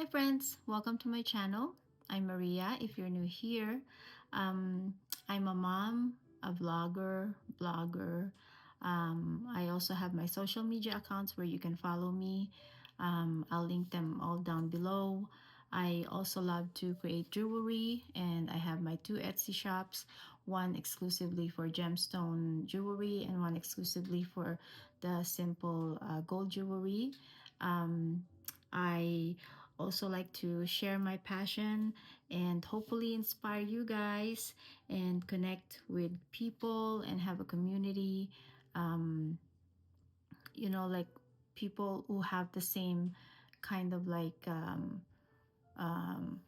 Hi friends, welcome to my channel. I'm Maria. If you're new here, um, I'm a mom, a blogger. I also have my social media accounts where you can follow me. I'll link them all down below. I also love to create jewelry, and I have my two Etsy shops, one exclusively for gemstone jewelry and one exclusively for the simple gold jewelry. Um, I also like to share my passion and hopefully inspire you guys and connect with people and have a community, um, like people who have the same kind of um,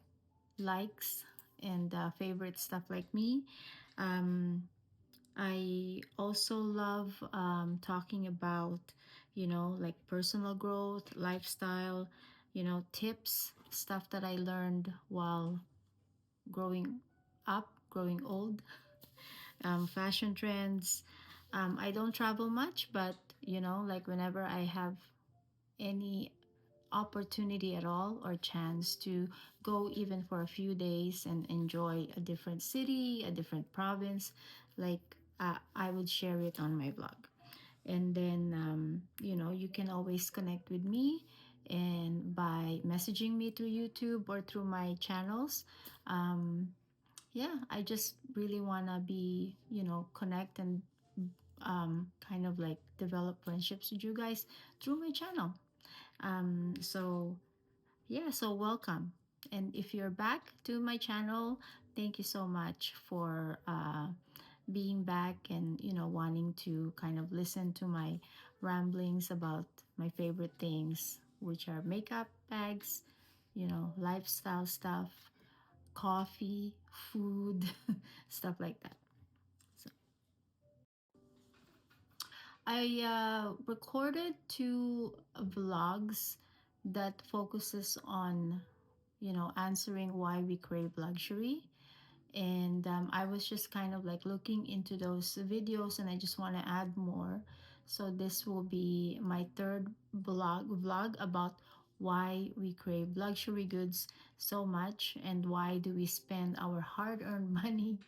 likes and favorite stuff like me. um, I also love talking about, like personal growth, lifestyle, tips, stuff that I learned while growing up, growing old, fashion trends. I don't travel much, but, like whenever I have any opportunity at all or chance to go even for a few days and enjoy a different city, a different province, like I would share it on my blog. And then, you can always connect with me and by messaging me through YouTube or through my channels. Um, yeah, I just really want to be, connect and kind of like develop friendships with you guys through my channel. So yeah, so welcome. And if you're back to my channel, thank you so much for being back and, wanting to kind of listen to my ramblings about my favorite things, which are makeup, bags, lifestyle stuff, coffee, food, stuff like that. So I recorded two vlogs that focuses on, answering why we crave luxury. And I was just kind of like looking into those videos and I just want to add more. So this will be my third vlog about why we crave luxury goods so much and why do we spend our hard-earned money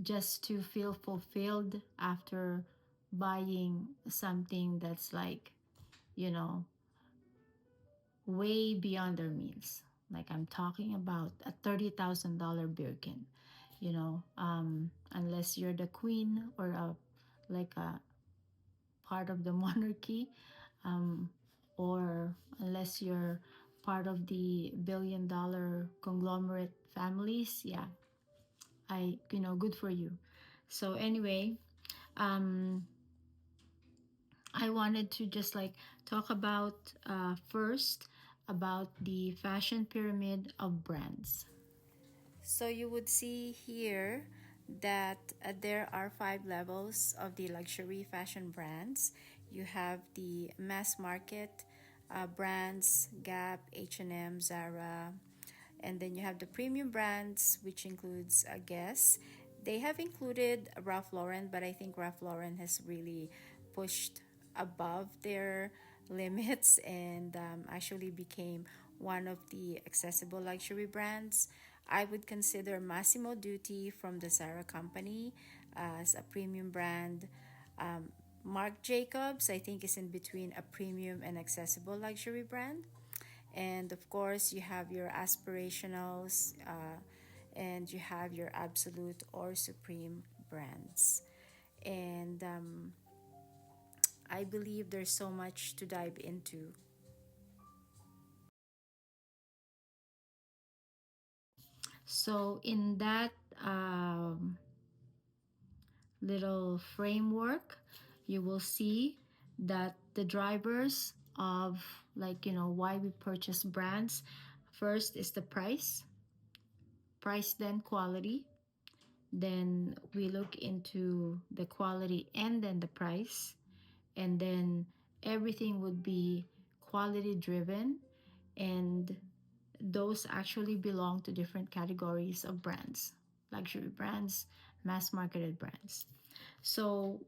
just to feel fulfilled after buying something that's like, you know, way beyond their means. Like I'm talking about a $30,000 Birkin, unless you're the queen or like a part of the monarchy, um, or unless you're part of the billion-dollar conglomerate families. Yeah, good for you. So anyway, um, I wanted to just like talk about first about the fashion pyramid of brands. So you would see here that there are five levels of the luxury fashion brands. You have the mass market brands, Gap, H&M, Zara, and then you have the premium brands, which includes Guess. They have included Ralph Lauren, but I think Ralph Lauren has really pushed above their limits and actually became one of the accessible luxury brands. I would consider Massimo Dutti from the Zara company as a premium brand. Um, Marc Jacobs, I think, is in between a premium and accessible luxury brand. And of course, you have your aspirationals and you have your absolute or supreme brands. And I believe there's so much to dive into. So, in that little framework, you will see that the drivers of, like, why we purchase brands, first is the price, then quality. Then we look into the quality and then the price. And then everything would be quality driven. And those actually belong to different categories of brands: luxury brands, mass marketed brands. So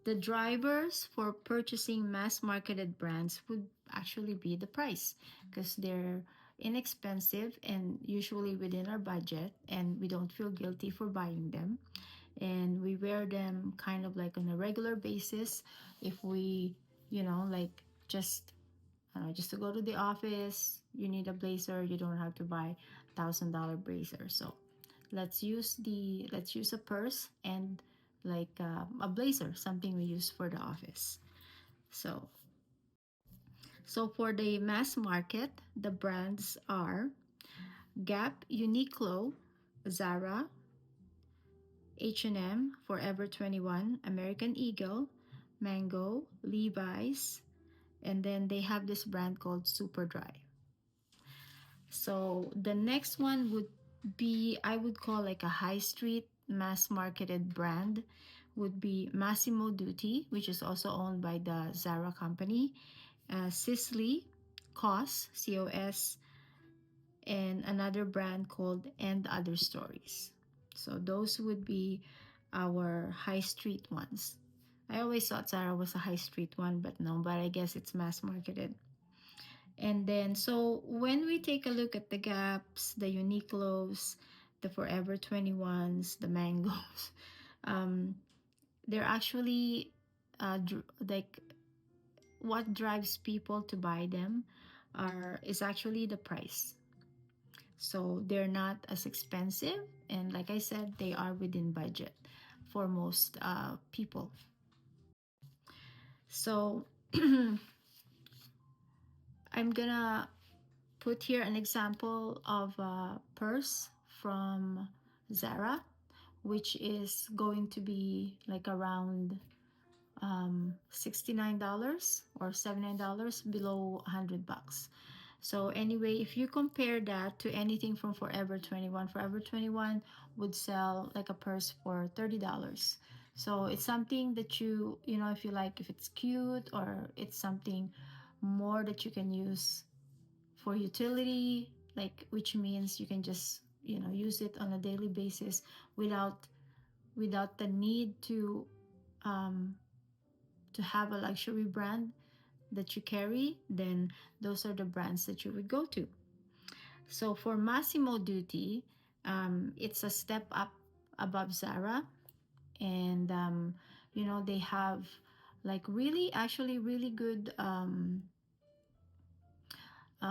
the drivers for purchasing mass marketed brands would actually be the price, because they're inexpensive and usually within our budget, and we don't feel guilty for buying them. And we wear them kind of like on a regular basis. If we, like just just to go to the office, you need a blazer. You don't have to buy $1,000 blazer. So let's use a purse and like a blazer, something we use for the office. So for the mass market, the brands are Gap, Uniqlo, Zara, H&M, Forever 21, American Eagle, Mango, Levi's, and then they have this brand called Superdry. So the next one would be, I would call like a high street mass marketed brand, would be Massimo Dutti, which is also owned by the Zara company, Sisley, COS, COS, and another brand called And Other Stories. So those would be our high street ones. I always thought Zara was a high street one, but no, but I guess it's mass marketed. And then, so when we take a look at the Gaps, the Uniqlos, the Forever 21s, the Mangoes, um, they're actually like what drives people to buy them is actually the price. So they're not as expensive, and like I said, they are within budget for most people. So I'm gonna put here an example of a purse from Zara, which is going to be like around $69 or $79, below $100. So anyway, if you compare that to anything from Forever 21, Forever 21 would sell like a purse for $30. So it's something that if you like, if it's cute or it's something more that you can use for utility, like which means you can just use it on a daily basis without the need um, to have a luxury brand that you carry, then those are the brands that you would go to. So for Massimo Dutti, it's a step up above Zara, and they have like really, actually really good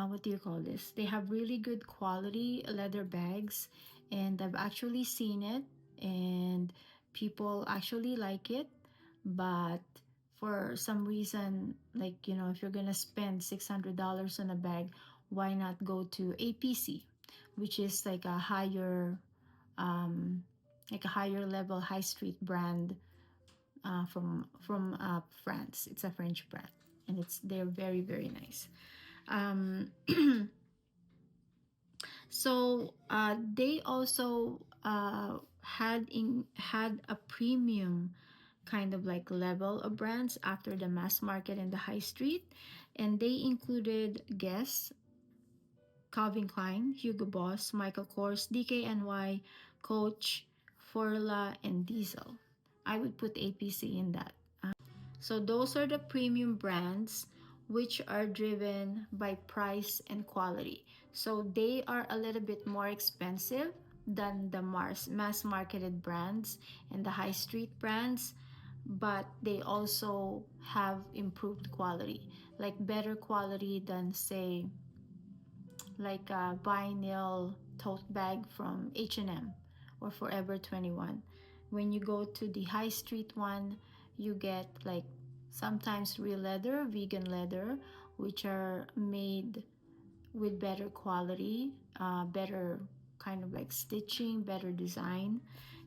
what do you call this? They have really good quality leather bags, and I've actually seen it, and people actually like it. But for some reason, like, if you're gonna spend $600 on a bag, why not go to APC, which is um, like a higher level high street brand from France. It's a French brand, and they're very very nice. Um, so they also had a premium kind of like level of brands after the mass market and the high street, and they included Guess, Calvin Klein, Hugo Boss, Michael Kors, DKNY, Coach, Forla, and Diesel. I would put APC in that. So those are the premium brands which are driven by price and quality. So they are a little bit more expensive than the mass marketed brands and the high street brands, but they also have improved quality, like better quality than, say, like a vinyl tote bag from H&M or Forever 21. When you go to the high street one, you get like sometimes real leather, vegan leather, which are made with better quality, better kind of like stitching, better design,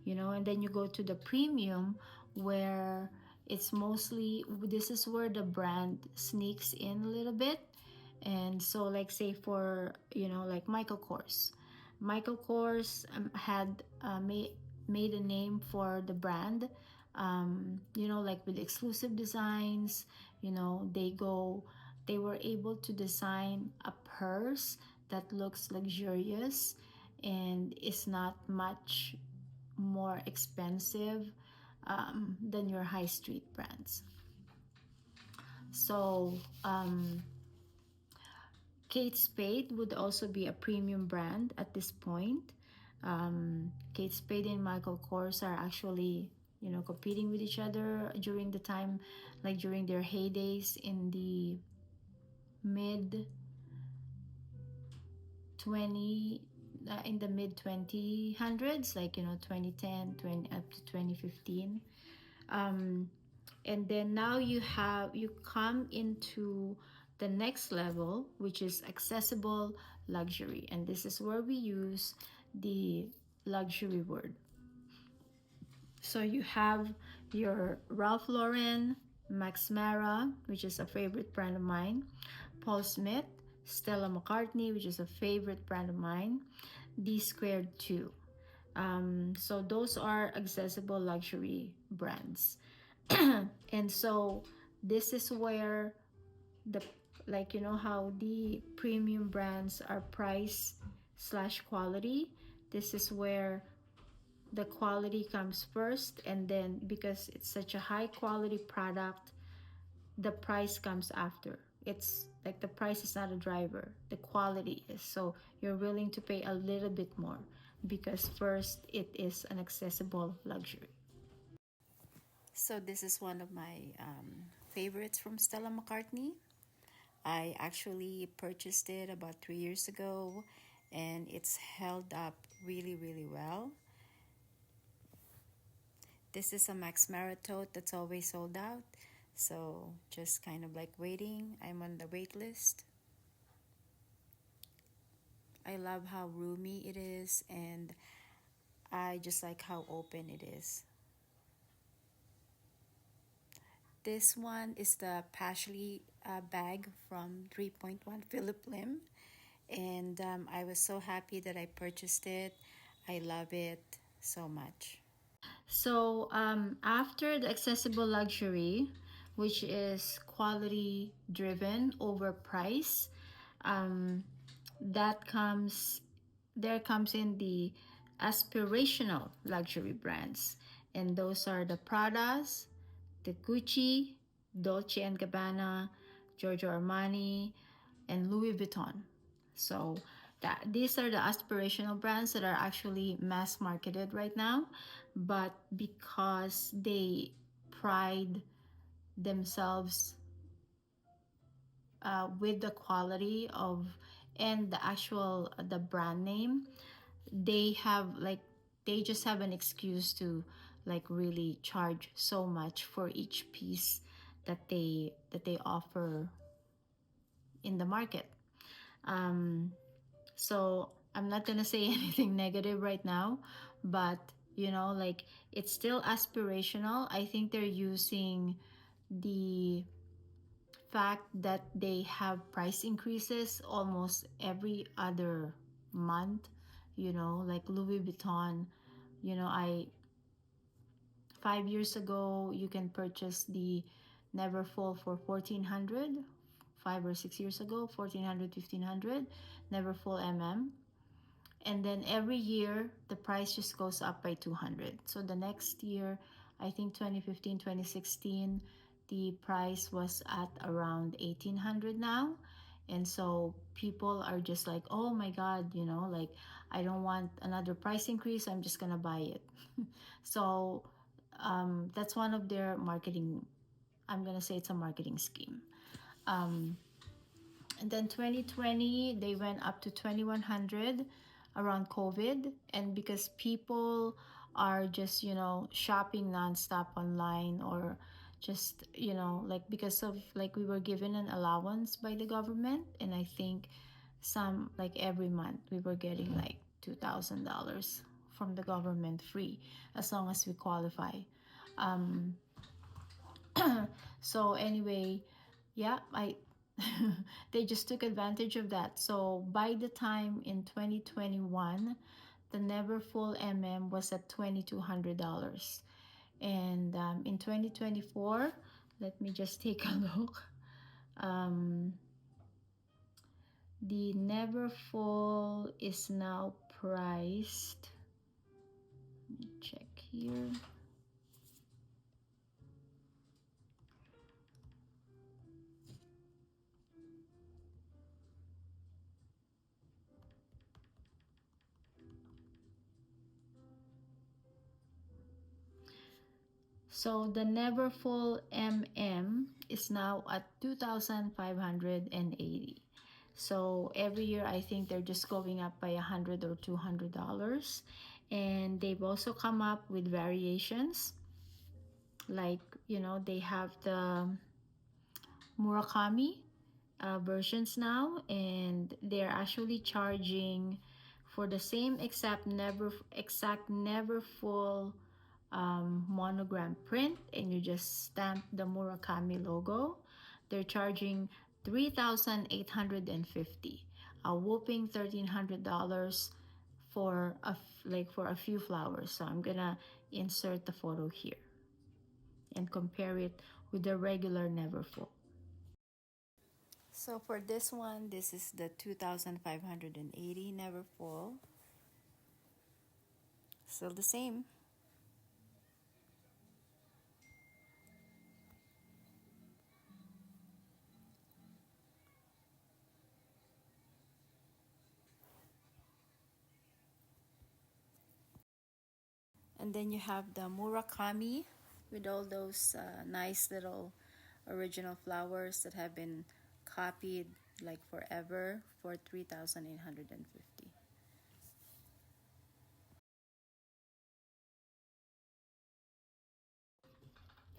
and then you go to the premium where it's mostly, this is where the brand sneaks in a little bit. And so, like, say for like Michael Kors had made a name for the brand, like with exclusive designs. They were able to design a purse that looks luxurious and is not much more expensive than your high street brands. So Kate Spade would also be a premium brand at this point. Kate Spade and Michael Kors are actually, competing with each other during the time, like during their heydays in the mid 20 in the mid 2000s, like 2010, 20 up to 2015. um, and then now you come into the next level, which is accessible luxury, and this is where we use the luxury word. So you have your Ralph Lauren, Max Mara, which is a favorite brand of mine, Paul Smith, Stella McCartney, which is a favorite brand of mine, D Squared 2. So those are accessible luxury brands. And so this is where the, like, how the premium brands are price slash quality. This is where the quality comes first, and then because it's such a high quality product, the price comes after. It's like the price is not a driver, the quality is. So you're willing to pay a little bit more because first it is an accessible luxury. So this is one of my favorites from Stella McCartney. I actually purchased it about 3 years ago, and it's held up really, really well. This is a Max Mara tote that's always sold out. So just kind of like waiting. I'm on the wait list. I love how roomy it is, and I just like how open it is. This one is the Pashley bag from 3.1 Philip Lim, and I was so happy that I purchased it. I love it so much. So after the accessible luxury, which is quality driven over price, um, that comes there comes in the aspirational luxury brands, and those are the Pradas, the Gucci, Dolce and Gabbana, Giorgio Armani, and Louis Vuitton. So that these are the aspirational brands that are actually mass marketed right now, but because they pride themselves with the quality of and the actual the brand name, they have like they just have an excuse to like really charge so much for each piece that they offer in the market. um, so I'm not gonna say anything negative right now, but like it's still aspirational. I think they're using the fact that they have price increases almost every other month. Like Louis Vuitton, I 5 years ago you can purchase the Neverfull for 1400. 5 or 6 years ago, 1400, 1500 Neverfull and then every year the price just goes up by 200. So the next year, I think 2015, 2016, the price was at around 1800 now. And so people are just like, oh my god, like I don't want another price increase, I'm just gonna buy it. So that's one of their marketing, I'm gonna say it's a marketing scheme. um, and then 2020, they went up to 2100 around COVID. And because people are just, shopping nonstop online, or just, like because of like we were given an allowance by the government. And I think some, like every month, we were getting like $2,000 from the government free as long as we qualify. Um, so anyway, yeah, I they just took advantage of that. So by the time in 2021, the Neverfull was at $2,200, and in 2024, let me just take a look. Um, the Neverfull is now priced. Let me check here. So the Neverfull MM is now at 2,580. So every year I think they're just going up by 100 or $200. And they've also come up with variations, like, they have the Murakami versions now, and they're actually charging for the same exact never full monogram print, and you just stamp the Murakami logo. They're charging 3,850, a whopping $1,300 for for a few flowers. So I'm gonna insert the photo here and compare it with the regular Neverfull. So for this one, this is the 2,580 Neverfull. Still the same. And then you have the Murakami with all those nice little original flowers that have been copied like forever for 3,850.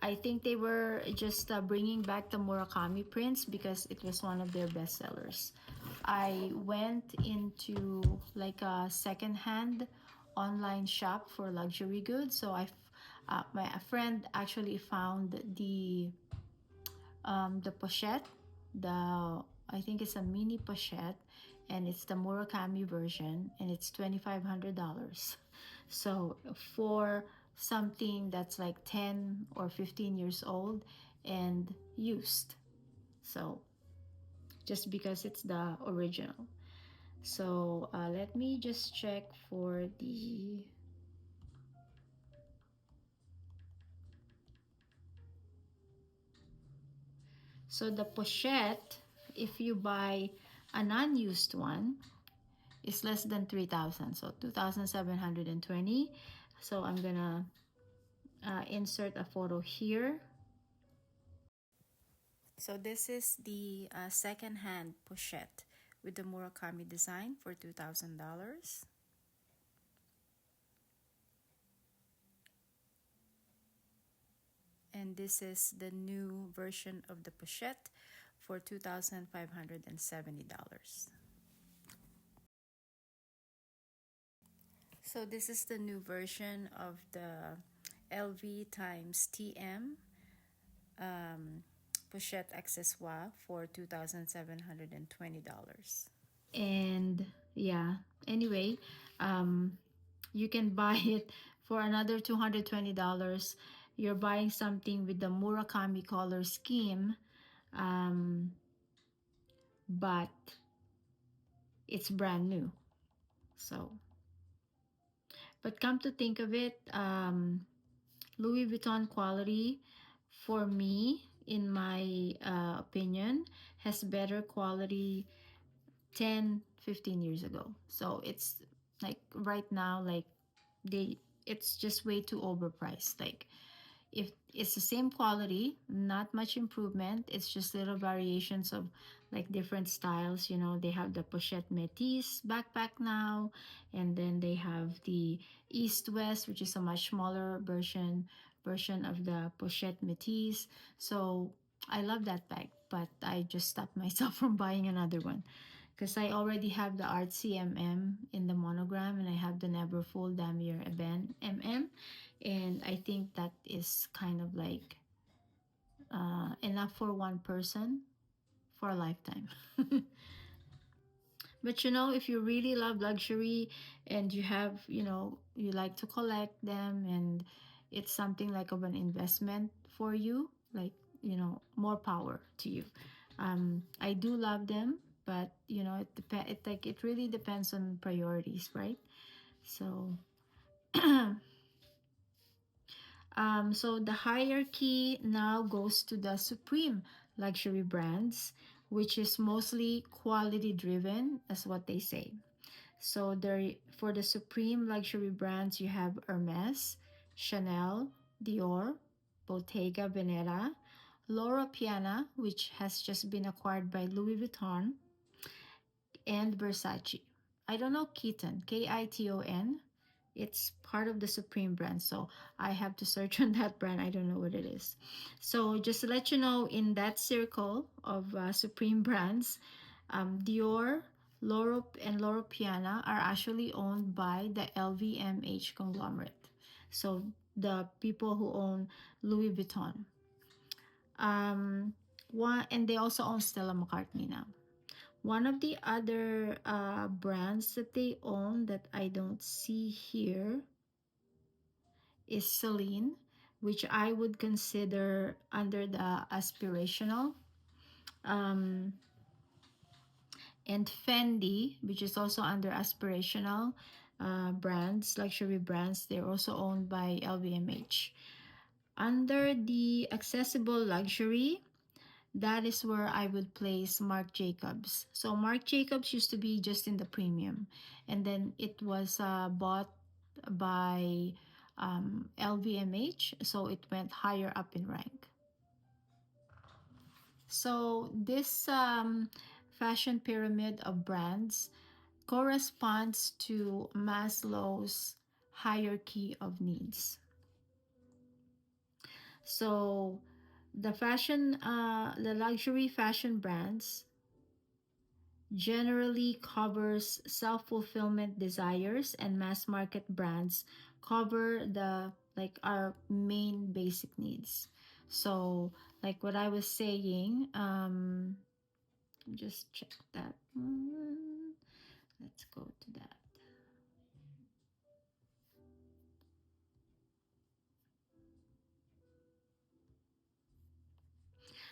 I think they were just bringing back the Murakami prints because it was one of their best sellers. I went into like a secondhand online shop for luxury goods. So my a friend actually found the pochette, the I think it's a mini pochette, and it's the Murakami version, and it's $2,500. So for something that's like 10 or 15 years old and used, so just because it's the original. So let me just check for the so the pochette. If you buy an unused one, is less than 3,000, so 2,720. So I'm gonna insert a photo here. So this is the second-hand pochette with the Murakami design for $2,000. And this is the new version of the pochette for $2,570. So this is the new version of the LV times TM pochette accessoire for $2,720. And yeah, anyway, um, you can buy it for another $220. You're buying something with the Murakami color scheme, um, but it's brand new. So, but come to think of it, Louis Vuitton quality, for me, in my opinion, has better quality 10, 15 years ago. So it's like right now, like they it's just way too overpriced. Like if it's the same quality, not much improvement, it's just little variations of like different styles. They have the pochette métis backpack now, and then they have the east west, which is a much smaller version of the pochette métis. So I love that bag, but I just stopped myself from buying another one because I already have the artsy in the monogram, and I have the Neverfull Damier Eben and I think that is kind of like enough for one person for a lifetime. But if you really love luxury and you like to collect them, and it's something like of an investment for you, like, more power to you. I do love them, but it really depends on priorities, right? So so the hierarchy now goes to the supreme luxury brands, which is mostly quality driven, as what they say. So there, for the supreme luxury brands, you have Hermes, Chanel, Dior. Bottega Veneta, Loro Piana, which has just been acquired by Louis Vuitton, and Versace. I don't know Kiton, Kiton. It's part of the Supreme brand, so I have to search on that brand. I don't know what it is. So just to let you know, in that circle of Supreme brands, Dior, Loro, and Loro Piana are actually owned by the LVMH conglomerate. So the people who own Louis Vuitton. One, and they also own Stella McCartney now. One of the other brands that they own that I don't see here is Celine, which I would consider under the aspirational. Um, and Fendi, which is also under aspirational brands, luxury brands. They're also owned by LVMH. Under the accessible luxury, that is where I would place Marc Jacobs. So Marc Jacobs used to be just in the premium, and then it was bought by LVMH, so it went higher up in rank. So this fashion pyramid of brands corresponds to Maslow's hierarchy of needs. So the luxury fashion brands generally covers self-fulfillment desires, and mass market brands cover the like our main basic needs. So like what I was saying, just check that one. Let's go to that.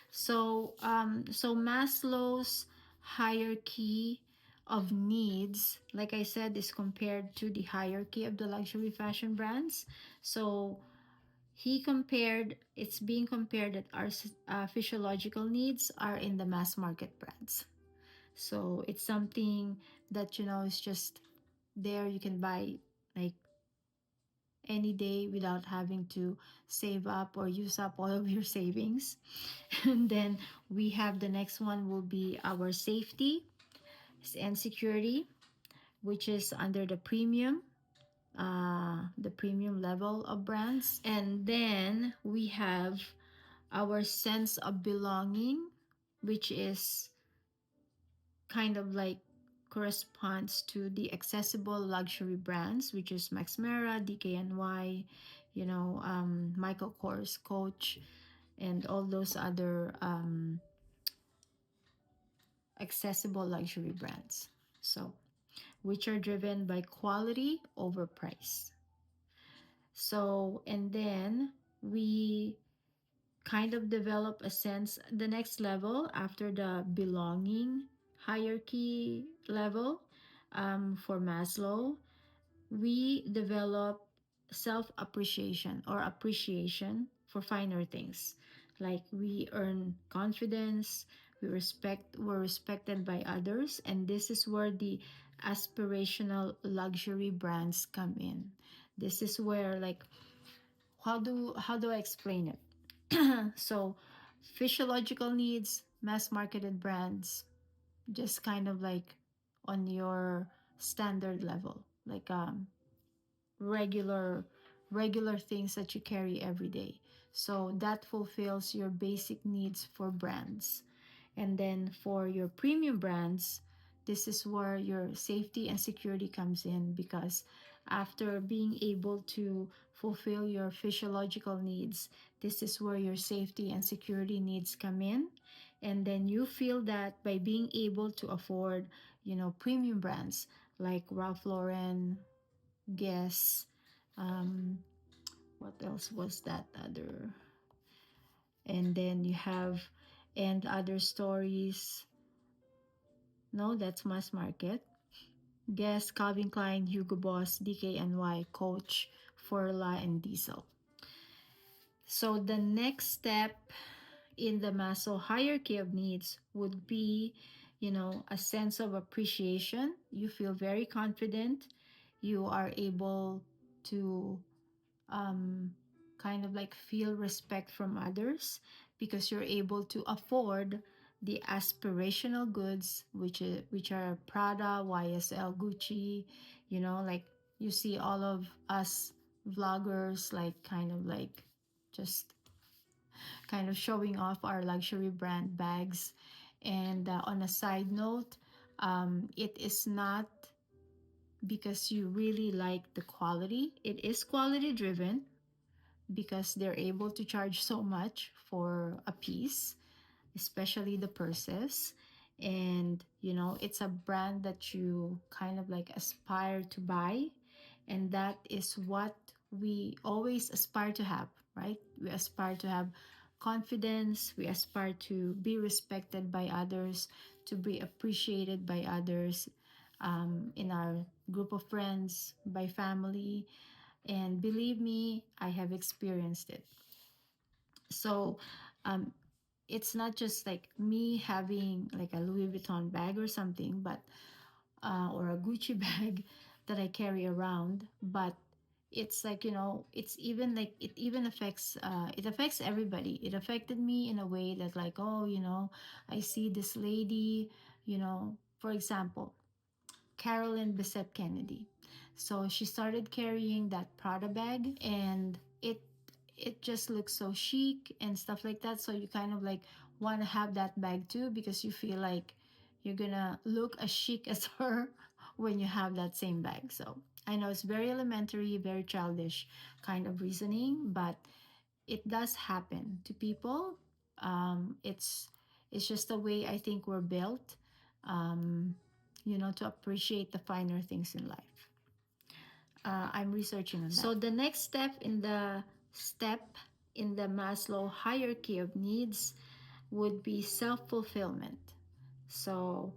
So Maslow's hierarchy of needs, like I said, is compared to the hierarchy of the luxury fashion brands. So it's being compared that our physiological needs are in the mass market brands. So it's something that, is just there. You can buy like any day without having to save up or use up all of your savings. And then we have the next one will be our safety and security, which is under the premium level of brands. And then we have our sense of belonging, which is kind of like corresponds to the accessible luxury brands, which is Max Mara, DKNY, Michael Kors, Coach, and all those other accessible luxury brands. So, which are driven by quality over price. So, and then we kind of develop a sense, the next level after the belonging hierarchy level for Maslow, we develop self appreciation or appreciation for finer things. Like we earn confidence, we're respected by others, and this is where the aspirational luxury brands come in. This is where like how do I explain it? So physiological needs, mass marketed brands, just kind of like on your standard level, like regular regular things that you carry every day. So that fulfills your basic needs for brands. And then for your premium brands, this is where your safety and security comes in, because after being able to fulfill your physiological needs, this is where your safety and security needs come in. And then you feel that by being able to afford, premium brands like Ralph Lauren, Guess, um, what else was that other? And then you have and other stories. No, that's mass market. Guess, Calvin Klein, Hugo Boss, DKNY, Coach, Forla, and Diesel. So the next step in the Maslow hierarchy of needs would be, a sense of appreciation. You feel very confident. You are able to kind of like feel respect from others because you're able to afford the aspirational goods, which are Prada, YSL, Gucci, like you see all of us vloggers like kind of like just kind of showing off our luxury brand bags. And on a side note, it is not because you really like the quality. It is quality driven because they're able to charge so much for a piece, especially the purses. And it's a brand that you kind of like aspire to buy, and that is what we always aspire to have, right? We aspire to have confidence, we aspire to be respected by others, to be appreciated by others, in our group of friends, by family. And believe me, I have experienced it. So um, it's not just like me having like a Louis Vuitton bag or something, but or a Gucci bag that I carry around, but it's like it's even like it affects everybody. It affected me in a way that like, oh, I see this lady, for example, Carolyn Bessette Kennedy. So she started carrying that Prada bag, and it just looks so chic and stuff like that. So you kind of like want to have that bag too because you feel like you're gonna look as chic as her when you have that same bag. So I know it's very elementary, very childish kind of reasoning, but it does happen to people. It's just the way I think we're built, um, to appreciate the finer things in life. I'm researching on that. So the next step in the Maslow hierarchy of needs would be self-fulfillment. So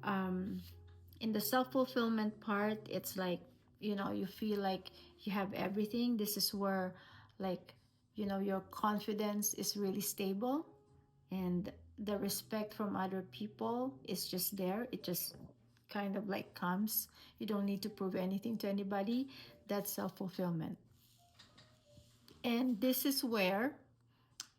um, in the self-fulfillment part, it's like you feel like you have everything. This is where like your confidence is really stable, and the respect from other people is just there. It just kind of like comes. You don't need to prove anything to anybody. That's self-fulfillment. And this is where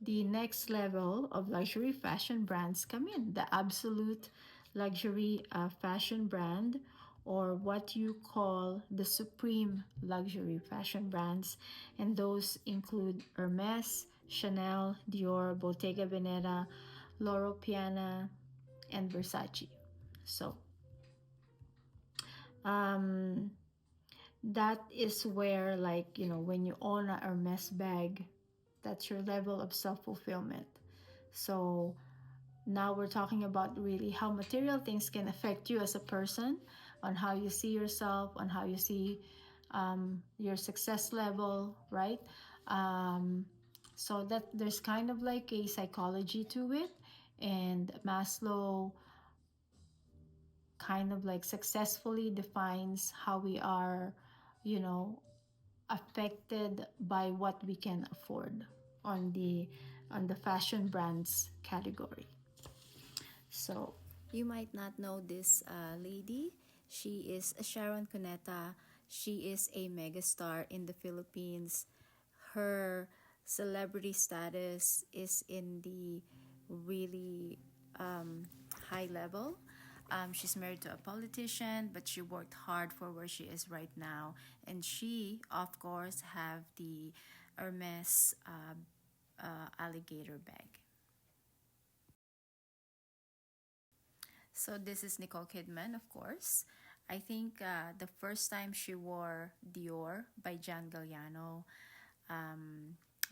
the next level of luxury fashion brands come in, the absolute luxury fashion brand, or what you call the supreme luxury fashion brands. And those include Hermes, Chanel, Dior, Bottega Veneta, Loro Piana, and Versace. So um, that is where, like, when you own a Hermes bag, that's your level of self-fulfillment. So now we're talking about really how material things can affect you as a person, on how you see yourself, on how you see your success level, right? um, so that there's kind of like a psychology to it, and Maslow kind of like successfully defines how we are, you know affected by what we can afford on the fashion brands category. So you might not know this lady. She is Sharon Cuneta. She is a megastar in the Philippines. Her celebrity status is in the really high level. She's married to a politician, but she worked hard for where she is right now. And she, of course, have the Hermes alligator bag. So this is Nicole Kidman, of course. I think the first time she wore Dior by Gian Galliano,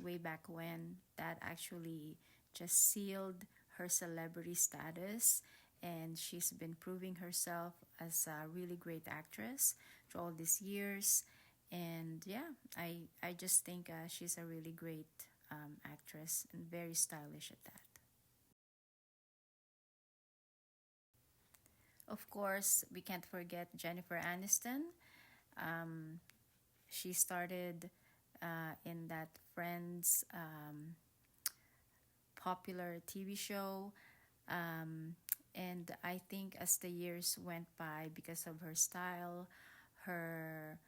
way back when, that actually just sealed her celebrity status. And she's been proving herself as a really great actress through all these years. And yeah, I just think she's a really great actress and very stylish at that. Of course, we can't forget Jennifer Aniston. Um, she started in that Friends popular TV show. Um, and I think as the years went by, because of her style, her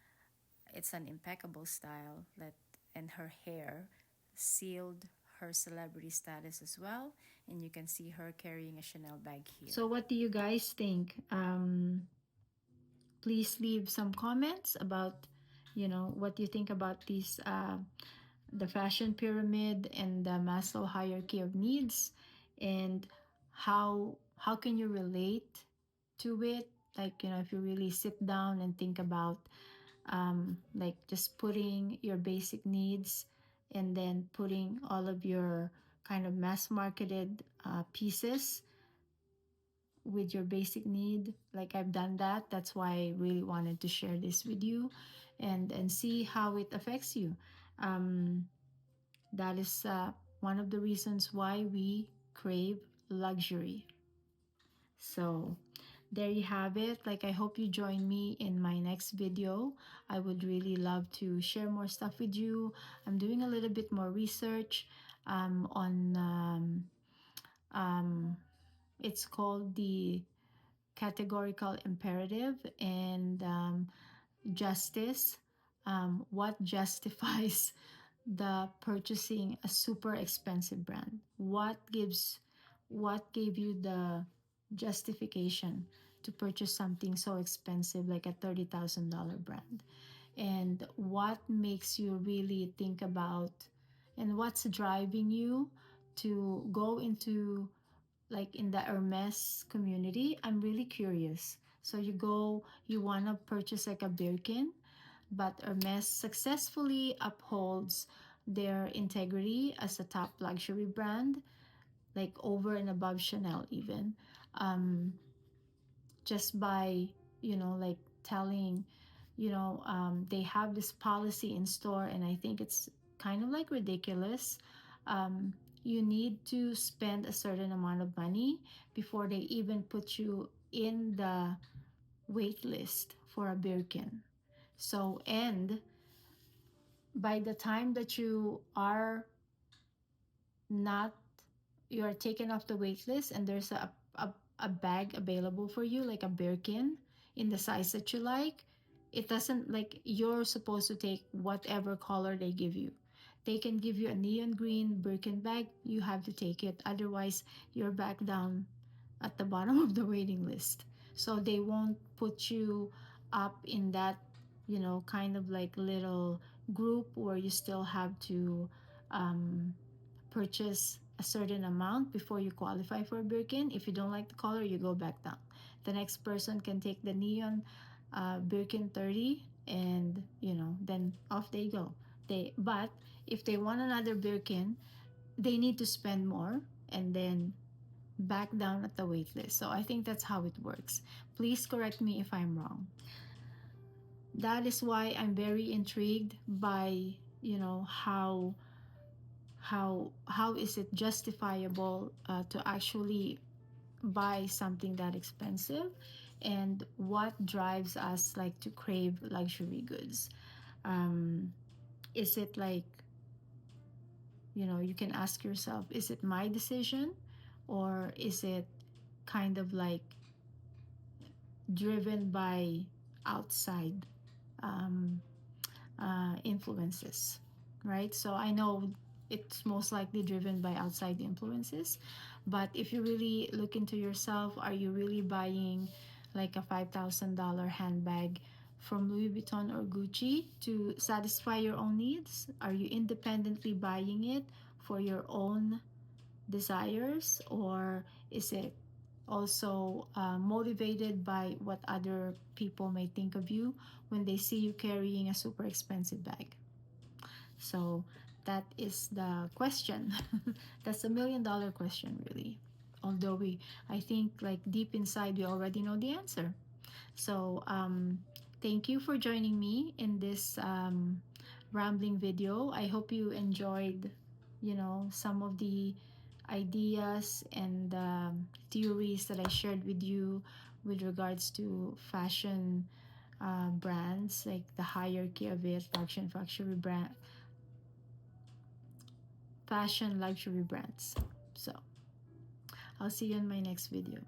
it's an impeccable style that and her hair sealed her celebrity status as well. And you can see her carrying a Chanel bag here. So what do you guys think? Please leave some comments about, what you think about these, the fashion pyramid and the Maslow hierarchy of needs, and how can you relate to it? Like, if you really sit down and think about, like just putting your basic needs and then putting all of your kind of mass marketed pieces with your basic need. Like I've done that. That's why I really wanted to share this with you, and see how it affects you. um, that is one of the reasons why we crave luxury. So there you have it. Like, I hope you join me in my next video. I would really love to share more stuff with you. I'm doing a little bit more research on um, it's called the categorical imperative, and justice. What justifies the purchasing a super expensive brand? What gave you the justification to purchase something so expensive like a $30,000 brand? And what makes you really think about, and what's driving you to go into, like, in the Hermes community? I'm really curious. So you want to purchase like a Birkin, but Hermes successfully upholds their integrity as a top luxury brand, like over and above Chanel even. Um, just by, like telling, they have this policy in store, and I think it's kind of like ridiculous. um, you need to spend a certain amount of money before they even put you in the wait list for a Birkin. So, and by the time that not you are taken off the wait list, and there's a bag available for you, like a Birkin in the size that you like, it doesn't, like, you're supposed to take whatever color they give you. They can give you a neon green Birkin bag, you have to take it, otherwise you're back down at the bottom of the waiting list. So they won't put you up in that, kind of like little group where you still have to um, purchase a certain amount before you qualify for a Birkin. If you don't like the color, you go back down. The next person can take the neon Birkin 30, and then off they go. But if they want another Birkin, they need to spend more and then back down at the wait list. So I think that's how it works. Please correct me if I'm wrong. That is why I'm very intrigued by, how is it justifiable to actually buy something that expensive, and what drives us like to crave luxury goods. um, is it like, you can ask yourself, is it my decision, or is it kind of like driven by outside um, influences, right? So I know it's most likely driven by outside influences, but if you really look into yourself, are you really buying like a $5,000 handbag from Louis Vuitton or Gucci to satisfy your own needs? Are you independently buying it for your own desires, or is it also motivated by what other people may think of you when they see you carrying a super expensive bag? So that is the question. That's $1 million question, really. Although I think like deep inside, we already know the answer. So thank you for joining me in this rambling video. I hope you enjoyed, some of the ideas and theories that I shared with you with regards to fashion brands, like the hierarchy of it, fashion luxury brands. So I'll see you in my next video.